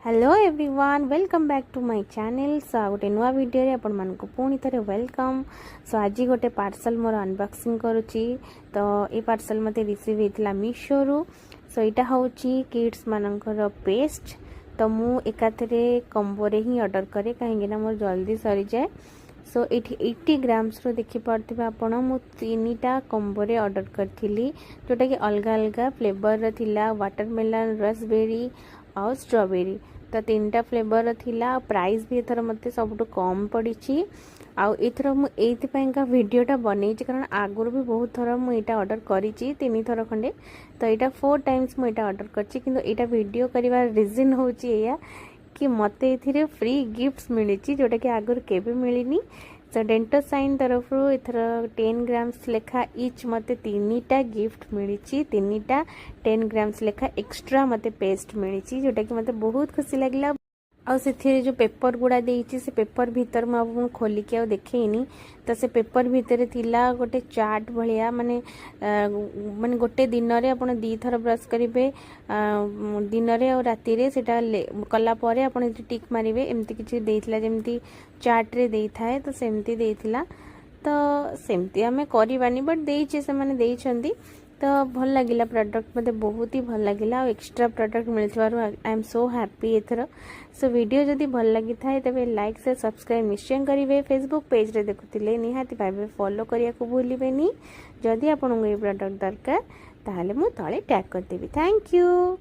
Hello everyone welcome back to my channel. So गोटे नुआ video रे आपण मानको पुणी थरे वेलकम। सो आज गोटे पार्सल मोर अनबॉक्सिंग करूची। तो ये पार्सल मते रिसीव हेतला मीशो रु। सो इटा होची किड्स मानकर पेस्ट। तो मु एकाथरे कॉम्बो रे ही ऑर्डर करे काहेकि ना मोर जल्दी सरी जाए। सो एठी 80 ग्राम्स रो देखि पड़थिबा आपण मु तीनटा कॉम्बो रे ऑर्डर करथिली जोटा कि अलग अलग फ्लेवर रो थिला वाटरमेलन रास्पबेरी और स्ट्रॉबेरी। तो तीनटा फ्लेवर थिला। प्राइस भी एथर मते सबटु कम पड़ी आउ एथर मु एइथिपाइका वीडियोटा बनैछि कारण आगुर भी बहुत थर मु एटा ऑर्डर करिछि 3 थर खंडे। तो एटा 4 टाइम्स मु एटा ऑर्डर करछि किंतु एटा वीडियो करिवार रीजन होछि एया कि मते एथिरे फ्री गिफ्ट्स मिलिछि जोटा कि आगुर केबे मिलिनी। सो डेंटो साइन तरफ एथर 10 ग्राम्स लेखा इच मते तीनटा गिफ्ट मिलिछि। तीनटा 10 ग्राम्स लेखा एक्स्ट्रा मते पेस्ट मिलिछि जोटा कि मते बहुत खुशी लागला। आउ से जो पेपर गुड़ा देइछि से पेपर भीतर मु खोली के आ देखैनी। तो से पेपर भीतर थिला गोटे चार्ट भलिया माने माने गोटे दिन रे आपण 2 थर ब्रश करिवे दिन रे और राति रे सेटा कला परे आपण टिक मारिवे एमती किछि देइथिला जेमती चार्ट रे देइ थाए। तो सेमती देइथिला। तो सेमती हमें करिवानी बट देइछि से माने देइछंती। तो भल लगिला प्रोडक्ट मते बहुत ही भल लगिला और एक्स्ट्रा प्रोडक्ट मिलथिबारु आई एम सो हैप्पी एथर। सो वीडियो जदि भल लगी थाए तबे लाइक से सब्सक्राइब निश्चय करिवे। फेसबुक पेज रे देखुतिले निहाती पाइबे फॉलो करिया को भूलिबेनी। जदि आपन ये प्रोडक्ट दरकार ताहले मु तळे टैग कर देबी। Thank you.